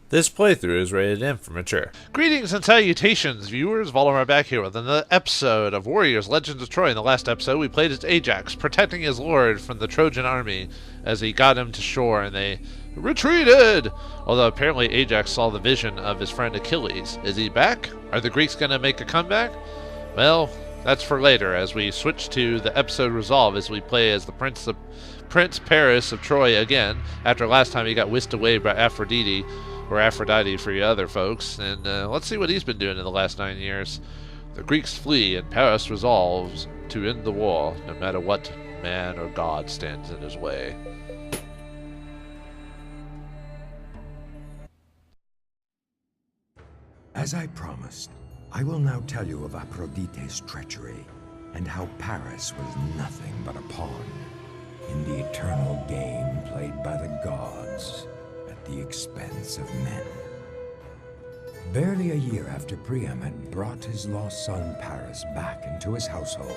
This playthrough is rated M for mature. Greetings and salutations, viewers. Vauldemare back here with another episode of Warriors Legends of Troy. In the last episode, we played as Ajax, protecting his lord from the Trojan army as he got him to shore and they retreated! Although apparently Ajax saw the vision of his friend Achilles. Is he back? Are the Greeks going to make a comeback? Well, that's for later as we switch to the episode Resolve as we play as the Prince Paris of Troy again, after last time he got whisked away by Aphrodite, or Aphrodite for you other folks, and let's see what he's been doing in the last 9 years. The Greeks flee, and Paris resolves to end the war, no matter what man or god stands in his way. As I promised, I will now tell you of Aphrodite's treachery, and how Paris was nothing but a pawn in the eternal game played by the gods at the expense of men. Barely a year after Priam had brought his lost son Paris back into his household,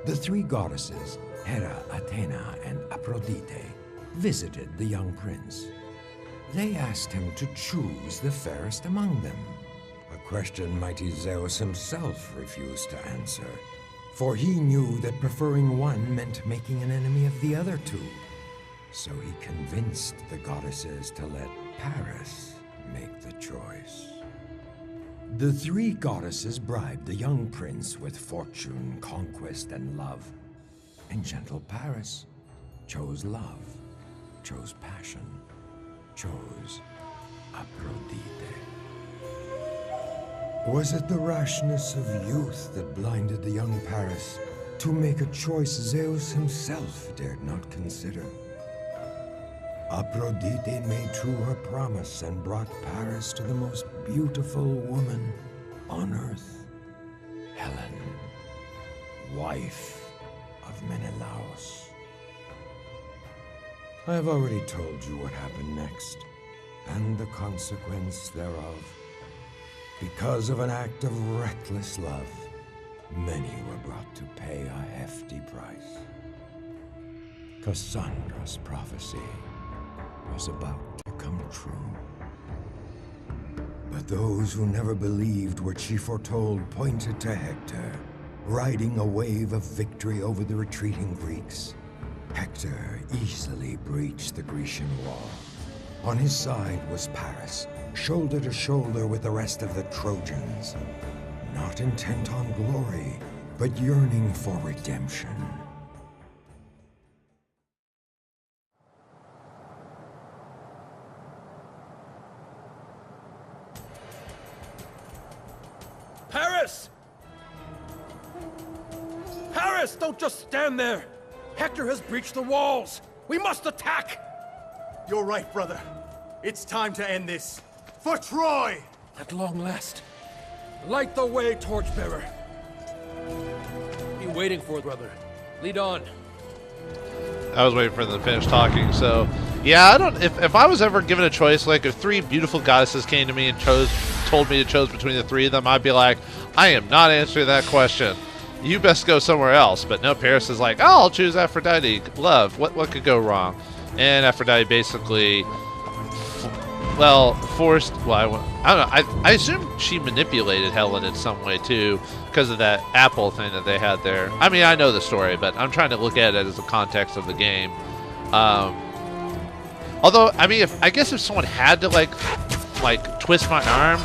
the three goddesses, Hera, Athena, and Aphrodite, visited the young prince. They asked him to choose the fairest among them, a question mighty Zeus himself refused to answer, for he knew that preferring one meant making an enemy of the other two. So he convinced the goddesses to let Paris make the choice. The three goddesses bribed the young prince with fortune, conquest, and love. And gentle Paris chose love, chose passion, chose Aphrodite. Was it the rashness of youth that blinded the young Paris to make a choice Zeus himself dared not consider? Aphrodite made true her promise and brought Paris to the most beautiful woman on earth, Helen, wife of Menelaus. I have already told you what happened next, and the consequence thereof. Because of an act of reckless love, many were brought to pay a hefty price. Cassandra's prophecy was about to come true. But those who never believed what she foretold pointed to Hector, riding a wave of victory over the retreating Greeks. Hector easily breached the Grecian wall. On his side was Paris, shoulder to shoulder with the rest of the Trojans, not intent on glory, but yearning for redemption. Paris! Paris, don't just stand there! Hector has breached the walls! We must attack! You're right, brother. It's time to end this. For Troy! At long last, light the way, torchbearer. Be waiting for it, brother. Lead on. I was waiting for them to finish talking, so yeah, I don't. If I was ever given a choice, like if three beautiful goddesses came to me and told me to choose between the three of them, I'd be like, I am not answering that question. You best go somewhere else. But no, Paris is like, oh, I'll choose Aphrodite. Love. What could go wrong? And Aphrodite basically, forced. Well, I don't know. I assume she manipulated Helen in some way too, because of that apple thing that they had there. I mean, I know the story, but I'm trying to look at it as the context of the game. Although, I mean, I guess if someone had to like twist my arm,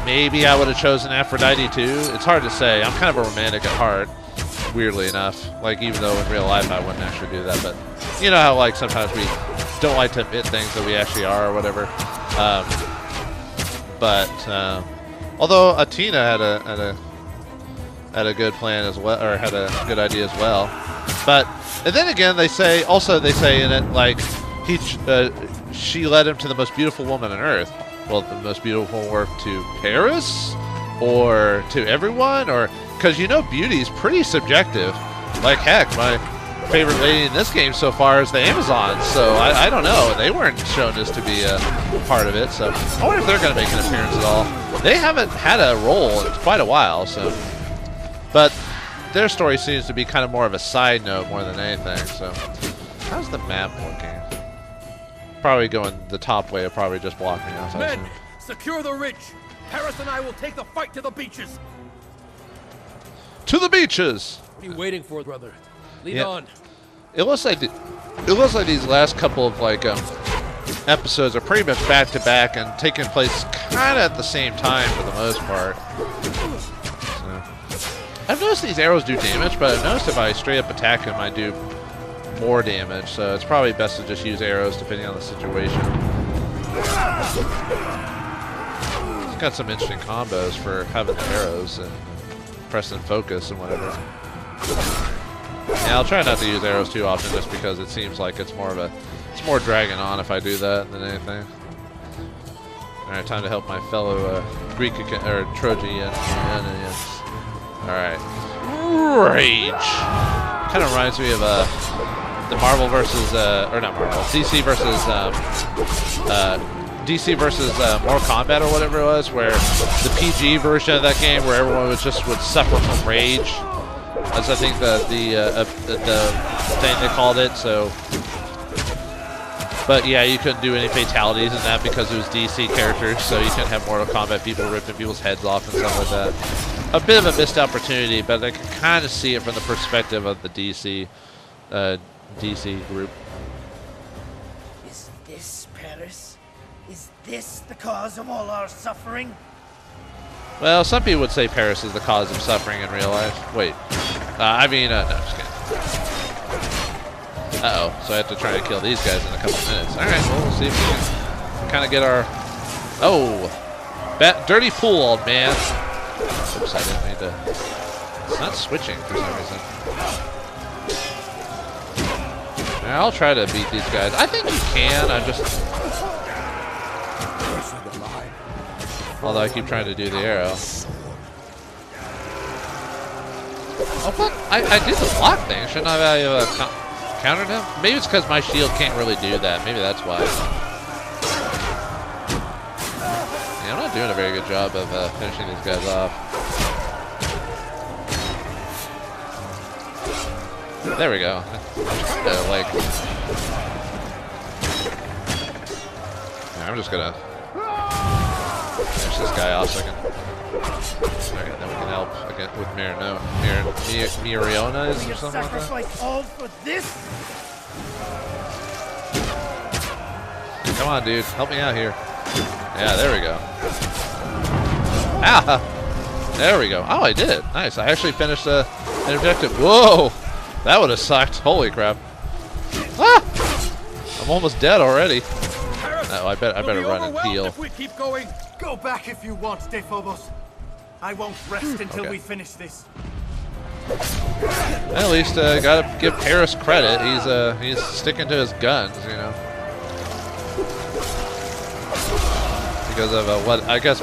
maybe I would have chosen Aphrodite too. It's hard to say. I'm kind of a romantic at heart, weirdly enough. Like, even though in real life I wouldn't actually do that, but you know how like sometimes we don't like to admit things that we actually are or whatever. Although Athena had a good plan as well, or had a good idea as well. But and then again, they say in it like she led him to the most beautiful woman on earth. Well, the most beautiful work to Paris or to everyone, or because you know beauty is pretty subjective. Like heck, my favorite lady in this game so far is the Amazons, so I don't know. They weren't shown as to be a part of it, so I wonder if they're going to make an appearance at all. They haven't had a role in quite a while, so. But their story seems to be kind of more of a side note more than anything, so. How's the map looking? probably going the top way of probably just blocking us. Men, secure the ridge. Paris and I will take the fight to the beaches. To the beaches. What are you waiting for, brother? Lead Yeah. on. It looks like these last couple of like episodes are pretty much back to back and taking place kind of at the same time for the most part. So, I've noticed these arrows do damage, but I've noticed if I straight up attack him, I do more damage. So it's probably best to just use arrows depending on the situation. It's got some interesting combos for having the arrows and press and focus and whatever. Yeah, I'll try not to use arrows too often just because it seems like it's more dragging on if I do that than anything. Alright, time to help my fellow Greek or Trojan. Alright. Rage! Kind of reminds me of the Marvel versus, or not Marvel, DC versus Mortal Kombat or whatever it was, where the PG version of that game where everyone would suffer from rage. That's I think the thing they called it. So, but yeah, you couldn't do any fatalities in that because it was DC characters, so you couldn't have Mortal Kombat people ripping people's heads off and stuff like that. A bit of a missed opportunity, but I can kind of see it from the perspective of the DC group. Is this Paris? Is this the cause of all our suffering? Well, some people would say Paris is the cause of suffering in real life. Wait. No, just kidding. Uh-oh. So I have to try to kill these guys in a couple minutes. Alright, well, we'll see if we can kind of get our... Oh! Dirty pool, old man. Oops, I didn't need to... It's not switching for some reason. Now, I'll try to beat these guys. I think you can. I'm just... Although I keep trying to do the arrow. Oh, what? I did the block thing. Shouldn't I have countered him? Maybe it's because my shield can't really do that. Maybe that's why. Yeah, I'm not doing a very good job of finishing these guys off. There we go. Like... Yeah, I'm just gonna... finish this guy off so I can... Alright, then we can help again with Miriona is or something like that? Sacrifice all for this? Come on, dude. Help me out here. Yeah, there we go. Ah! There we go. Oh, I did it. Nice. I actually finished an objective. Whoa! That would have sucked. Holy crap. Ah! I'm almost dead already. No, I better run and heal. If we keep going. Go back if you want, Dephobos. I won't rest until we finish this. At least gotta give Paris credit. He's sticking to his guns, you know. Because of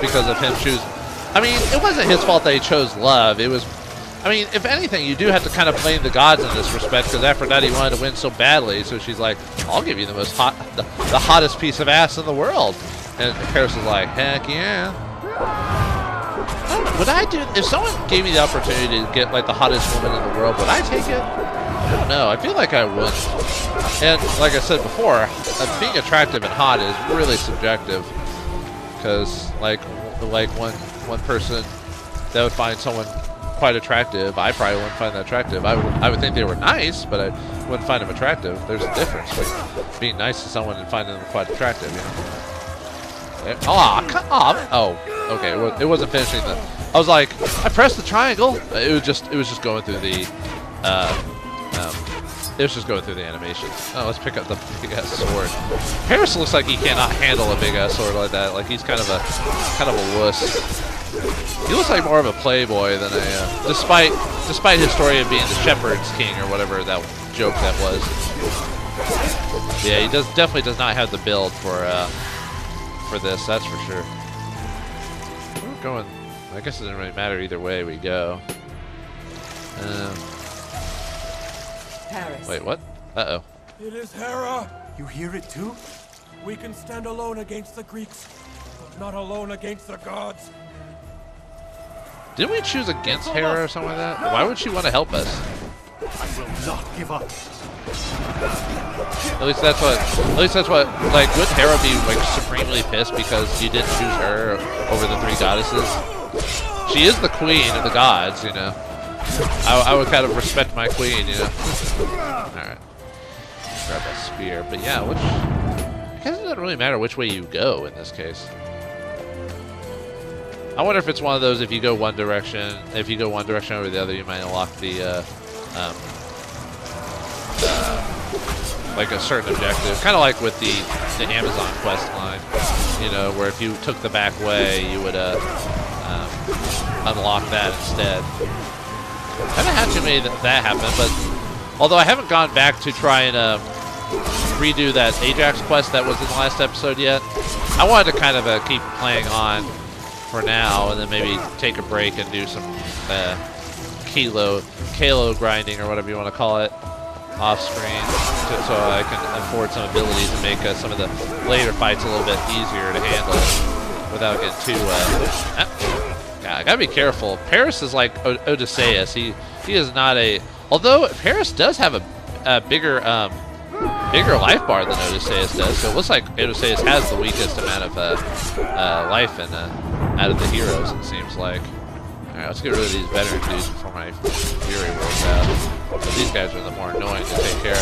because of him choosing. I mean, it wasn't his fault that he chose love. It was. I mean, if anything, you do have to kind of blame the gods in this respect, because Aphrodite wanted to win so badly, so she's like, "I'll give you the the hottest piece of ass in the world." And Paris is like, "Heck yeah!" Would I do if someone gave me the opportunity to get like the hottest woman in the world? Would I take it? I don't know. I feel like I would. And like I said before, being attractive and hot is really subjective, because like one person that would find someone quite attractive, I probably wouldn't find that attractive. I would think they were nice, but I wouldn't find them attractive. There's a difference between being nice to someone and finding them quite attractive, you know? Oh, okay. It wasn't finishing the. I was like, I pressed the triangle. It was just going through the. It was just going through the animations. Oh, let's pick up the big ass sword. Paris looks like he cannot handle a big ass sword like that. Like he's kind of a wuss. He looks like more of a playboy than a. Despite his story of being the Shepherd's King or whatever that joke that was. Yeah, he definitely does not have the build for this, that's for sure. We're going. I guess it doesn't really matter either way we go. Paris. Wait, what? Uh-oh. It is Hera. You hear it too? We can stand alone against the Greeks, but not alone against the gods. Didn't we choose against Hera or something like that? Why would she want to help us? I will not give up. At least that's what. Like, would Hera be like supremely pissed because you didn't choose her over the 3 goddesses? She is the queen of the gods, you know. I would kind of respect my queen, you know. All right. Grab that spear, but yeah, I guess it doesn't really matter which way you go in this case. I wonder if it's one of those, if you go one direction over the other, you might unlock the like a certain objective, kind of like with the Amazon quest line, you know, where if you took the back way, you would unlock that instead. I haven't had too many that happen, but although I haven't gone back to try and redo that Ajax quest that was in the last episode yet, I wanted to kind of keep playing on for now, and then maybe take a break and do some Kalo grinding or whatever you want to call it off screen, so I can afford some abilities to make some of the later fights a little bit easier to handle without getting too. Yeah, I gotta be careful. Paris is like Odysseus. He is not a. Although Paris does have a bigger life bar than Odysseus does, so it looks like Odysseus has the weakest amount of life out of the heroes. It seems like. All right, let's get rid of these veteran dudes before my fury rolls out. But these guys are the more annoying to take care of.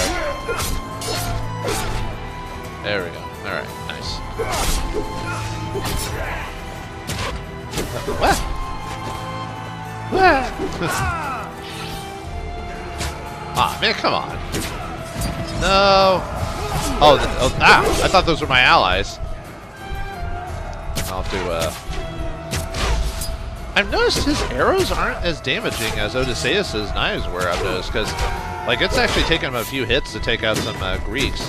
There we go. All right, nice. What? What? Ah, man, come on. No. Oh, I thought those were my allies. I'll have to, I've noticed his arrows aren't as damaging as Odysseus' knives were, I've noticed, because, like, it's actually taken him a few hits to take out some Greeks,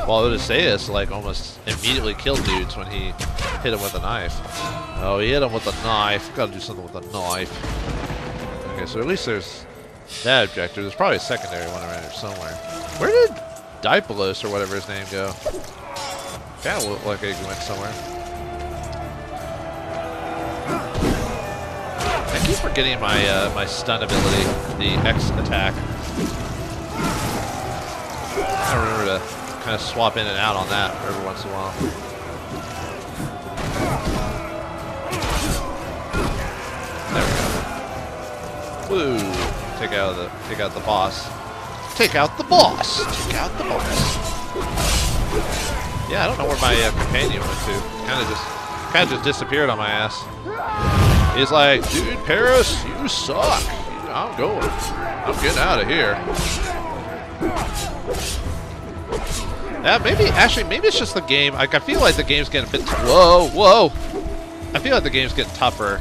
while Odysseus, like, almost immediately killed dudes when he hit him with a knife. Oh, he hit him with a knife. Gotta do something with a knife. Okay, so at least there's that objective. There's probably a secondary one around here somewhere. Where did Dipolos, or whatever his name, go? Kind of looked like he went somewhere. I keep forgetting my my stun ability, the X attack. I remember to kind of swap in and out on that every once in a while. There we go. Woo! Take out the boss. Take out the boss. Take out the boss. Yeah, I don't know where my companion went to. Kind of just disappeared on my ass. He's like, dude, Paris, you suck. I'm going. I'm getting out of here. Yeah, maybe it's just the game. Like, I feel like the game's getting a bit. Whoa. I feel like the game's getting tougher.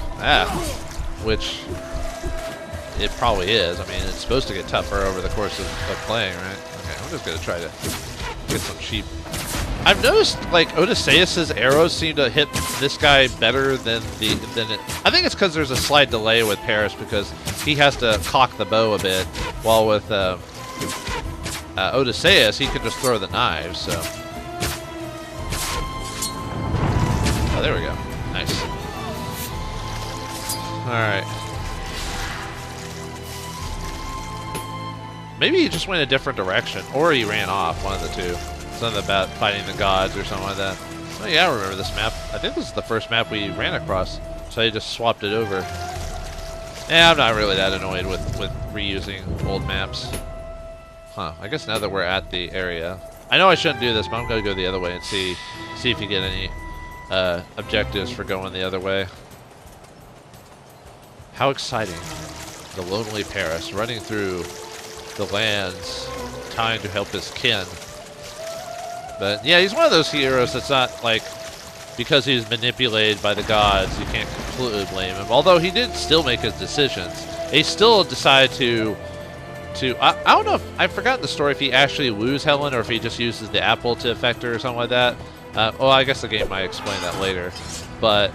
Which it probably is. I mean, it's supposed to get tougher over the course of playing, right? Okay, I'm just gonna try to get some cheap. I've noticed, like, Odysseus' arrows seem to hit this guy better than it. I think it's because there's a slight delay with Paris, because he has to cock the bow a bit, while with Odysseus, he can just throw the knives, so. Oh, there we go. Nice. Alright. Maybe he just went a different direction, or he ran off, one of the two. Something about fighting the gods or something like that. Oh yeah, I remember this map. I think this is the first map we ran across, so I just swapped it over. Yeah, I'm not really that annoyed with reusing old maps. Huh, I guess now that we're at the area. I know I shouldn't do this, but I'm going to go the other way and see if you get any objectives for going the other way. How exciting. The lonely Paris running through the lands, trying to help his kin. But yeah, he's one of those heroes that's not like, because he's manipulated by the gods, you can't completely blame him. Although he did still make his decisions. He still decided to I don't know if, I've forgotten the story, if he actually woos Helen or if he just uses the apple to affect her or something like that. Well, I guess the game might explain that later. But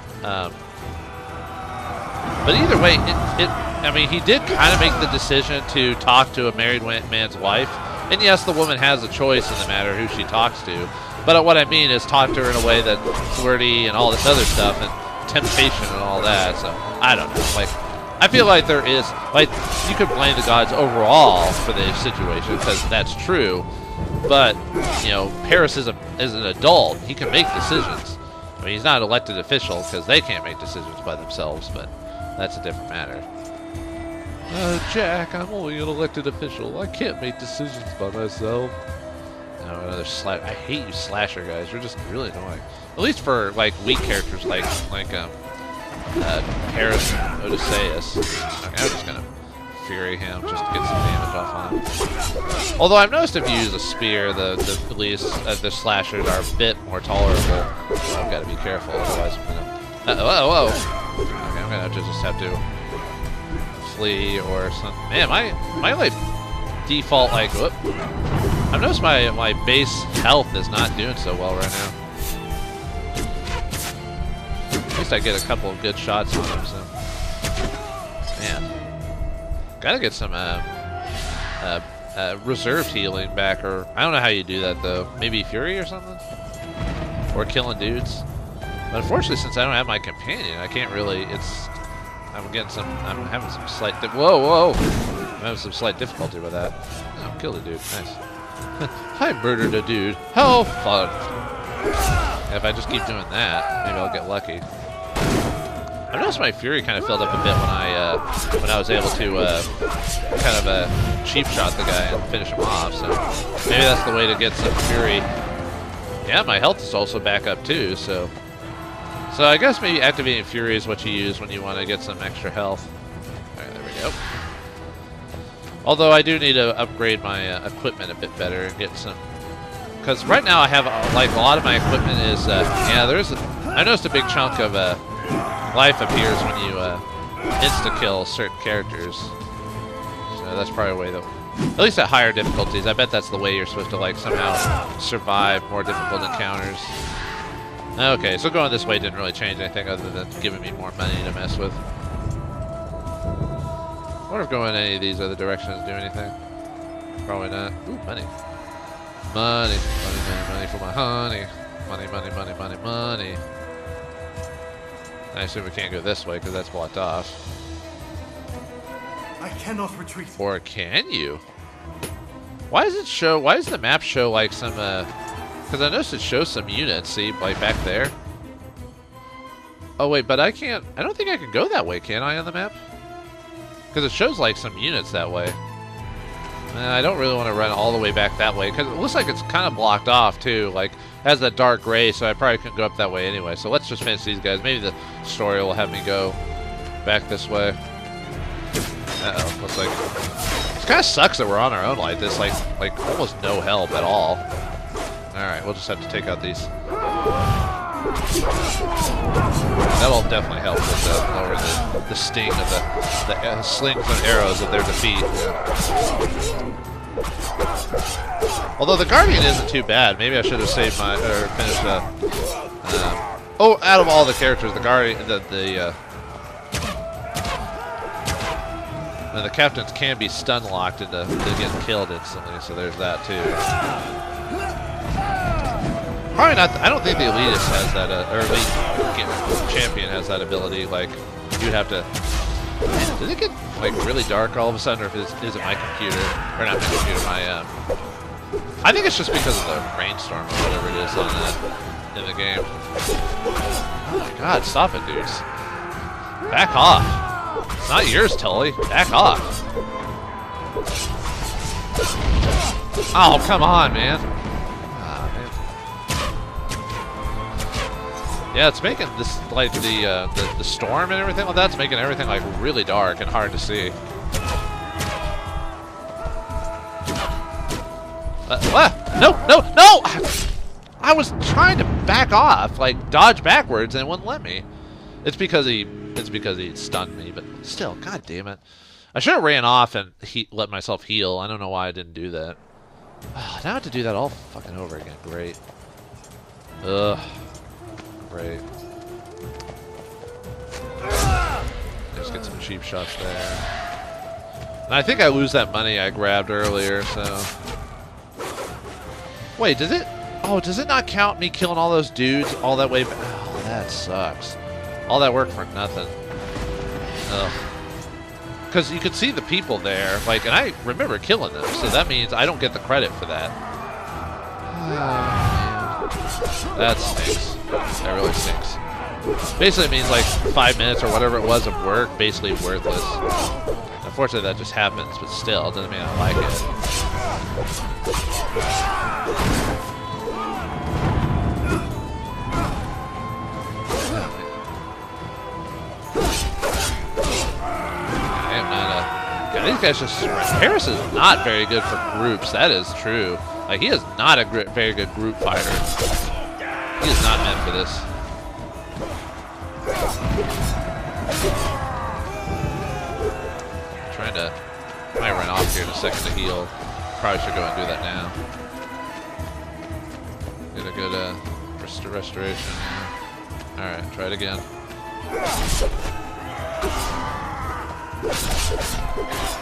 either way, I mean, he did kind of make the decision to talk to a married man's wife. And yes, the woman has a choice in the matter who she talks to. But what I mean is talk to her in a way that's flirty and all this other stuff and temptation and all that. So, I don't know. Like, I feel like there is, like, you could blame the gods overall for the situation, because that's true. But, you know, Paris is an adult. He can make decisions. I mean, he's not an elected official because they can't make decisions by themselves, but that's a different matter. Jack, I'm only an elected official. I can't make decisions by myself. No, another slash. I hate you slasher guys. You're just really annoying. At least for, like, weak characters like Paris and Odysseus. Okay, I'm just gonna Fury him just to get some damage off on him. Although I've noticed if you use a spear, the slashers are a bit more tolerable. So I've got to be careful, otherwise I'm gonna. Whoa! Okay, I'm gonna just have to flee or something. Man, my like default like whoop. I've noticed my base health is not doing so well right now. At least I get a couple of good shots on him. So, man. Gotta get some reserved healing back, or I don't know how you do that though. Maybe Fury or something, or killing dudes. But unfortunately, since I don't have my companion, I can't really. I'm having some slight. Whoa! I'm having some slight difficulty with that. Oh, killed a dude. Nice. I murdered a dude. How fun! And if I just keep doing that, maybe I'll get lucky. I've noticed my Fury kind of filled up a bit when I was able to kind of cheap shot the guy and finish him off. So maybe that's the way to get some Fury. Yeah, my health is also back up too. So I guess maybe activating Fury is what you use when you want to get some extra health. All right, there we go. Although I do need to upgrade my equipment a bit better and get some. Because right now I have like a lot of my equipment is yeah. I noticed a big chunk of life appears when you insta-kill certain characters. So that's probably a way that, at least at higher difficulties, I bet that's the way you're supposed to like somehow survive more difficult encounters. Okay, so going this way didn't really change anything other than giving me more money to mess with. I wonder if going any of these other directions do anything. Probably not. Ooh, money. Money for my honey. Money. I assume we can't go this way because that's blocked off. I cannot retreat. Or can you? Why does the map show like some because I noticed it shows some units, see, like back there. Oh wait, but I don't think I can go that way, can I, on the map? Because it shows like some units that way. And I don't really want to run all the way back that way because it looks like it's kind of blocked off too. Like, it has that dark gray, so I probably couldn't go up that way anyway. So let's just finish these guys. Maybe the story will have me go back this way. Uh-oh, looks like it kind of sucks that we're on our own like this. Like almost no help at all. All right, we'll just have to take out these. That'll definitely help with lower the sting of the slings and arrows of their defeat. Although the Guardian isn't too bad. Maybe I should have saved my or finished oh, out of all the characters, the Guardian, the captains can be stun locked into getting killed instantly. So there's that too. Probably not. I don't think the Elitist has that, or Elite Champion has that ability. Like, you'd have to. Man, did it get like really dark all of a sudden, or is it my computer, or not my computer? I think it's just because of the rainstorm or whatever it is on in the game. Oh my God! Stop it, dudes! Back off! It's not yours, Tully. Back off! Oh, come on, man! Yeah, it's making this like the storm and everything like that's making everything like really dark and hard to see. No! I was trying to back off, like dodge backwards, and it wouldn't let me. It's because he stunned me, but still, God damn it! I should have ran off and let myself heal. I don't know why I didn't do that. Oh, now I have to do that all fucking over again. Great. Ugh. Right. Just get some cheap shots there. And I think I lose that money I grabbed earlier, so. Wait, does it? Oh, does it not count me killing all those dudes all that way back? Oh, that sucks. All that work for nothing. Ugh. because you could see the people there, like, and I remember killing them, so that means I don't get the credit for that. That stinks. That really stinks. Basically, it means like 5 minutes or whatever it was of work, basically worthless. Unfortunately, that just happens, but still, it doesn't mean I like it. I am not a... God, these guys just... Paris is not very good for groups, that is true. Like, he is not a very good group fighter. He is not meant for this. Trying to... Might run off here in a second to heal. Probably should go and do that now. Get a good restoration. Alright, try it again.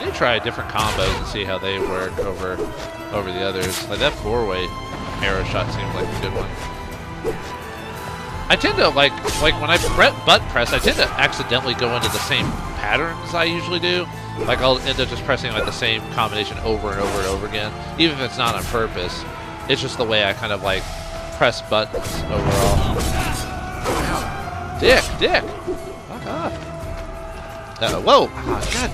You try different combos and see how they work over the others. Like that 4-way arrow shot seems like a good one. I tend to like when I button press, I tend to accidentally go into the same patterns I usually do. Like I'll end up just pressing like the same combination over and over and over again, even if it's not on purpose. It's just the way I kind of like press buttons overall. Dick! Fuck off! Whoa! Oh, God!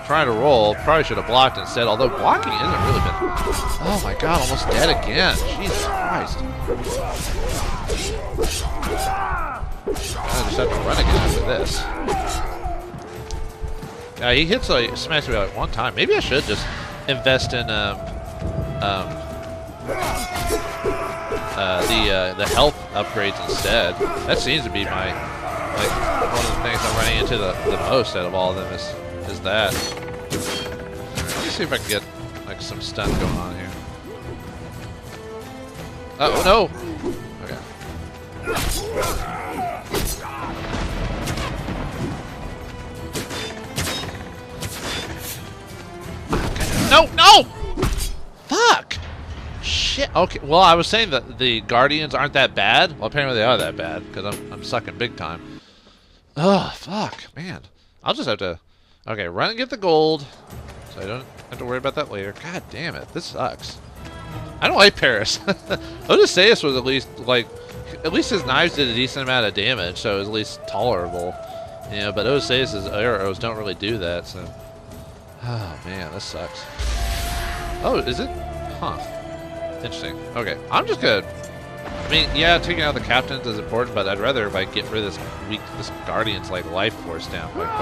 Trying to roll. Probably should have blocked instead, although blocking isn't really been... Oh my God, almost dead again. Jesus Christ. I just have to run again after this. Yeah, he hits like, smashed me like one time. Maybe I should just invest in the health upgrades instead. That seems to be my like one of the things I'm running into the most out of all of them is that. Let me see if I can get like some stun going on here. Oh no! Okay. No! Fuck! Shit. Okay. Well, I was saying that the Guardians aren't that bad. Well, apparently they are that bad because I'm sucking big time. Oh, fuck, man. I'll just have to. Okay, run and get the gold, so I don't have to worry about that later. God damn it, this sucks. I don't like Paris. Odysseus was at least his knives did a decent amount of damage, so it was at least tolerable. You know, but Odysseus's arrows don't really do that. So, oh man, this sucks. Oh, is it? Huh. Interesting. Okay, I'm just gonna. I mean, yeah, taking out the captains is important, but I'd rather like get rid of this Guardian's like life force down quite a bit.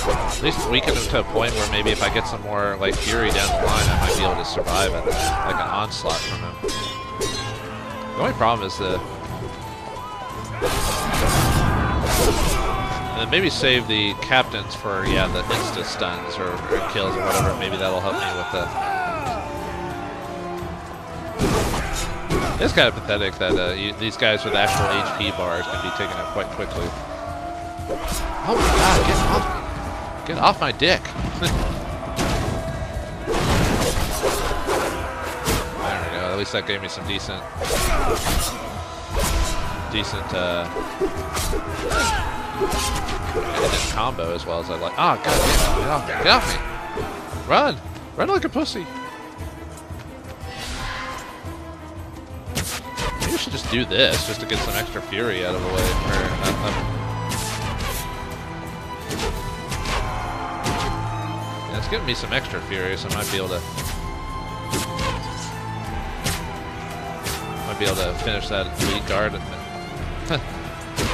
At least weaken him to a point where maybe if I get some more like fury down the line, I might be able to survive it, like an onslaught from him. The only problem is the. And then maybe save the captains for, yeah, the insta stuns or kills or whatever. Maybe that'll help me with the... It's kind of pathetic that these guys with actual HP bars can be taken out quite quickly. Oh my God, get off me. Get off my dick. There we go. At least that gave me some decent combo as well as I like. Oh, God damn it. Get off me. Run. Run like a pussy. Maybe we should just do this just to get some extra fury out of the way. Yeah, it's giving me some extra fury, so I might be able to finish that elite guard.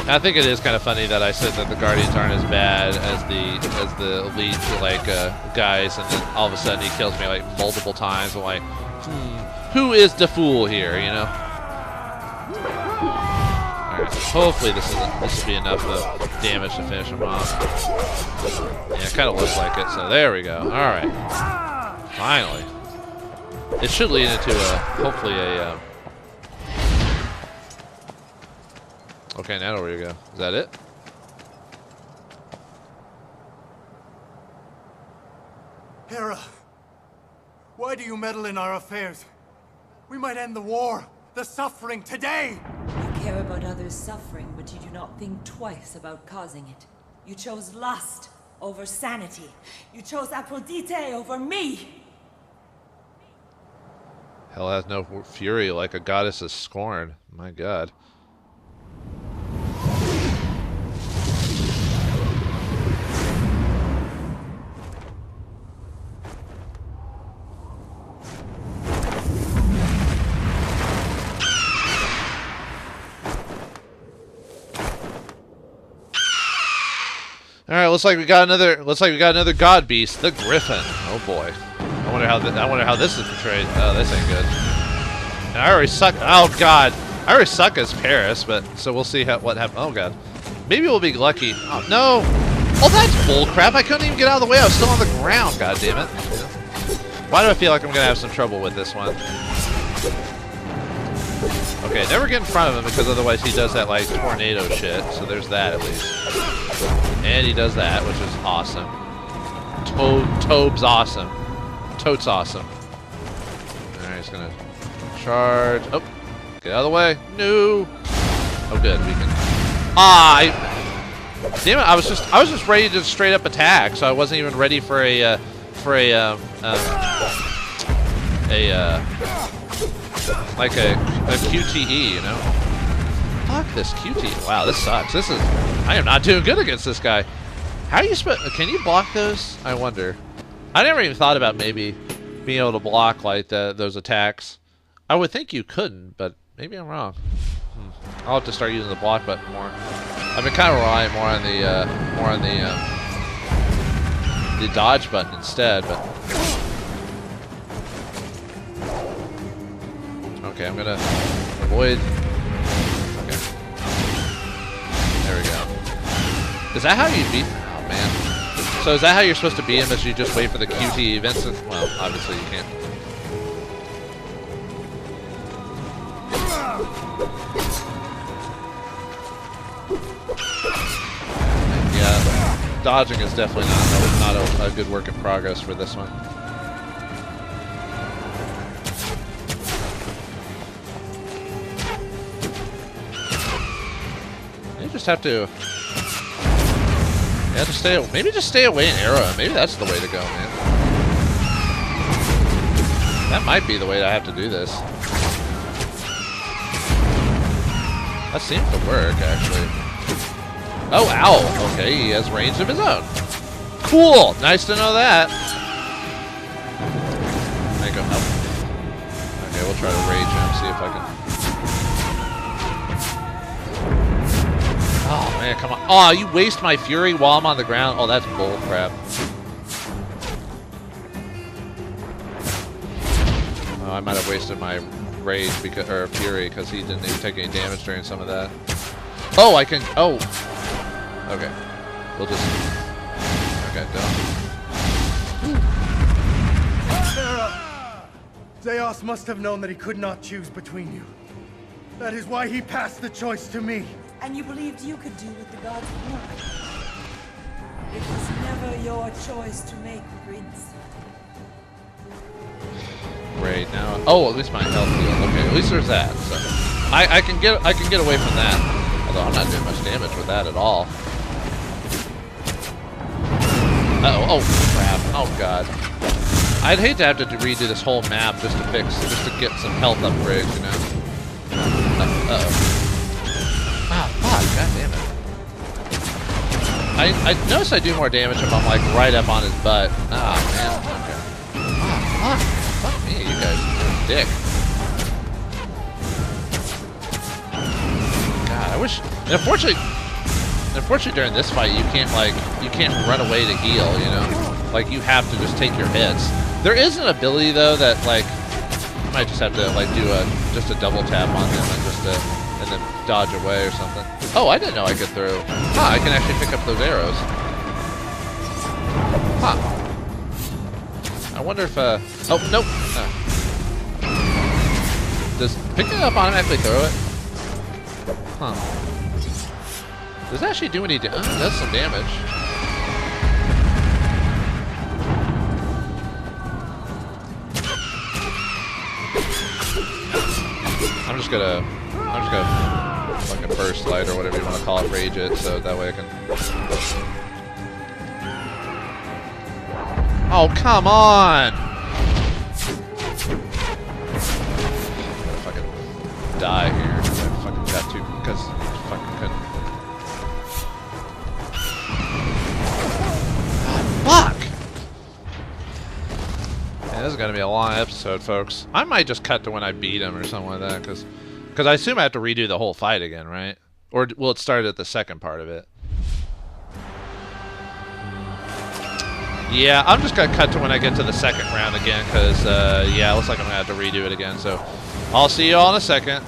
I think it is kind of funny that I said that the Guardians aren't as bad as the elite like guys, and then all of a sudden he kills me like multiple times. I'm like, who is the fool here? You know. All right. Hopefully this will be enough damage to finish him off. Yeah, it kind of looks like it. So there we go. All right. Finally, it should lead into hopefully a. Okay, now where you go? Is that it? Hera, why do you meddle in our affairs? We might end the war. the suffering today! You care about others' suffering, but you do not think twice about causing it. You chose lust over sanity. You chose Aphrodite over me! Hell has no fury like a goddess's scorn. My god. All right, looks like we got another god beast, the Griffin. Oh boy, I wonder how this is portrayed. Oh, this ain't good. And I already suck. Oh god, I already suck as Paris, but so we'll see what happens. Oh god, maybe we'll be lucky. Oh no! Oh, that's bull crap. I couldn't even get out of the way. I was still on the ground. God damn it! Why do I feel like I'm gonna have some trouble with this one? Okay, never get in front of him because otherwise he does that like tornado shit. So there's that at least. And he does that, which is awesome. Tobe's awesome. Tote's awesome. Alright, he's gonna charge. Oh, get out of the way. No. Oh, good. We can. Damn it! I was just ready to straight up attack, so I wasn't even ready for a QTE, you know. Fuck this QTE. Wow, this sucks. I am not doing good against this guy. How are you can you block those? I wonder. I never even thought about maybe being able to block like those attacks. I would think you couldn't, but maybe I'm wrong. I'll have to start using the block button more. I've been kind of relying more on the dodge button instead, but okay, I'm gonna avoid. Okay, there we go. Is that how you beat? Oh man. So is that how you're supposed to beat him? Is you just wait for the QT events? Well, obviously you can't. Yeah, dodging is definitely not a good work in progress for this one. You just have to. You have to stay. Maybe just stay away and arrow him. Maybe that's the way to go, man. That might be the way I have to do this. That seems to work, actually. Oh, ow! Okay, he has range of his own. Cool! Nice to know that. Make him help. Okay, we'll try to rage him, see if I can. Oh, man, come on. Oh, you waste my fury while I'm on the ground? Oh, that's bull crap. Oh, I might have wasted my rage because, or fury because he didn't even take any damage during some of that. Oh, I can. Oh. Okay. We'll just. Okay, done. Zeus must have known that he could not choose between you. That is why he passed the choice to me. And you believed you could do what the gods want. It was never your choice to make, Prince. Great. Now, oh, at least my health healed. Okay, at least there's that. So I can get away from that. Although I'm not doing much damage with that at all. Uh-oh. Oh crap. Oh god. I'd hate to have to redo this whole map just to get some health upgrades, you know. Uh-oh. Ah, fuck, god damn it. I notice I do more damage if I'm like right up on his butt. Ah, man. Okay. Ah, fuck. Fuck me, you guys are a dick. God, I wish. And unfortunately during this fight you can't run away to heal, you know? Like you have to just take your hits. There is an ability though that like you might just have to like do just a double tap on him and then dodge away or something. Oh, I didn't know I could throw. Huh, I can actually pick up those arrows. Huh. I wonder if oh nope. No. Does picking it up automatically throw it? Huh. Does it actually do any damage? Oh, it does some damage. I'm just gonna fucking burst light or whatever you want to call it, rage it, so that way I can. Oh, come on! I'm gonna fucking die here because I fucking got to, because I fucking couldn't. Fuck! Yeah, this is gonna be a long episode, folks. I might just cut to when I beat him or something like that, because I assume I have to redo the whole fight again, right? Or will it start at the second part of it? Yeah, I'm just gonna cut to when I get to the second round again, because yeah, it looks like I'm gonna have to redo it again. So I'll see you all in a second.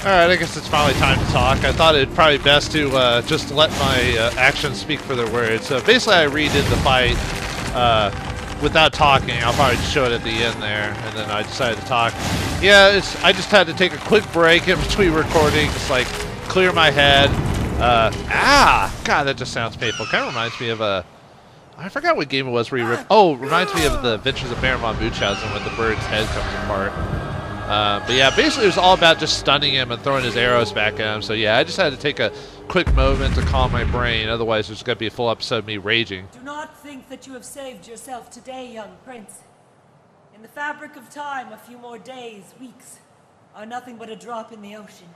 Alright, I guess it's finally time to talk. I thought it'd probably best to just let my actions speak for their words. So basically I redid the fight without talking. I'll probably just show it at the end there, and then I decided to talk. Yeah, I just had to take a quick break in between recording, just like clear my head. God, that just sounds painful. Kind of reminds me of I forgot what game it was where you ripped. Oh, reminds me of the Adventures of Baron von Munchausen when the bird's head comes apart. But yeah, basically it was all about just stunning him and throwing his arrows back at him. So yeah, I just had to take a quick moment to calm my brain. Otherwise, there's going to be a full episode of me raging. Do not think that you have saved yourself today, young prince. In the fabric of time, a few more days, weeks, are nothing but a drop in the ocean.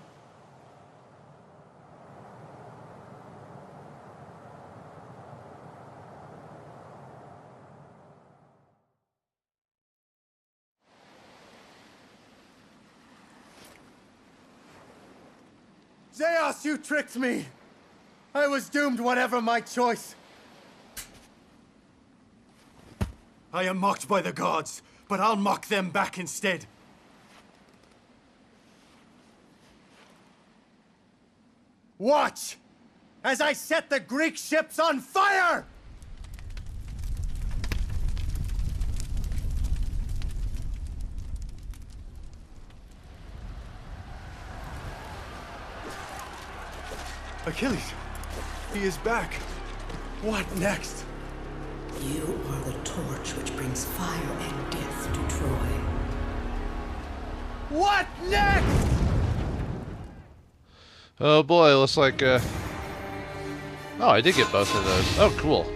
Zeus, you tricked me! I was doomed whatever my choice. I am mocked by the gods, but I'll mock them back instead. Watch as I set the Greek ships on fire! Achilles, he is back. What next? You are the torch which brings fire and death to Troy. What next? Oh boy, looks like, oh, I did get both of those. Oh, cool.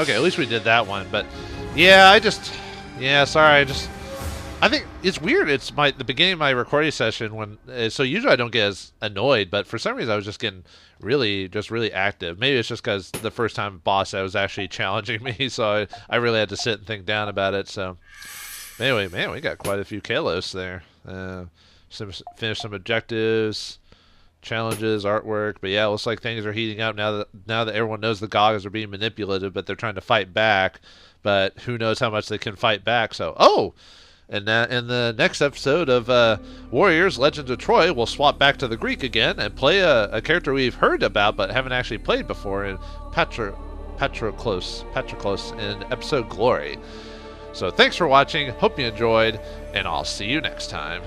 Okay, at least we did that one, but, yeah, sorry, I think it's weird. It's the beginning of my recording session when, so usually I don't get as annoyed, but for some reason I was just getting really active. Maybe it's just because the first time boss I was actually challenging me, so I really had to sit and think down about it, so. Anyway, man, we got quite a few Kalos there. Finished some objectives. Challenges, artwork, but yeah, it looks like things are heating up now that everyone knows the gods are being manipulated, but they're trying to fight back, but who knows how much they can fight back. So, and in the next episode of Warriors Legends of Troy, we'll swap back to the Greek again and play a character we've heard about but haven't actually played before in Patroclus in episode Glory. So thanks for watching, hope you enjoyed, and I'll see you next time.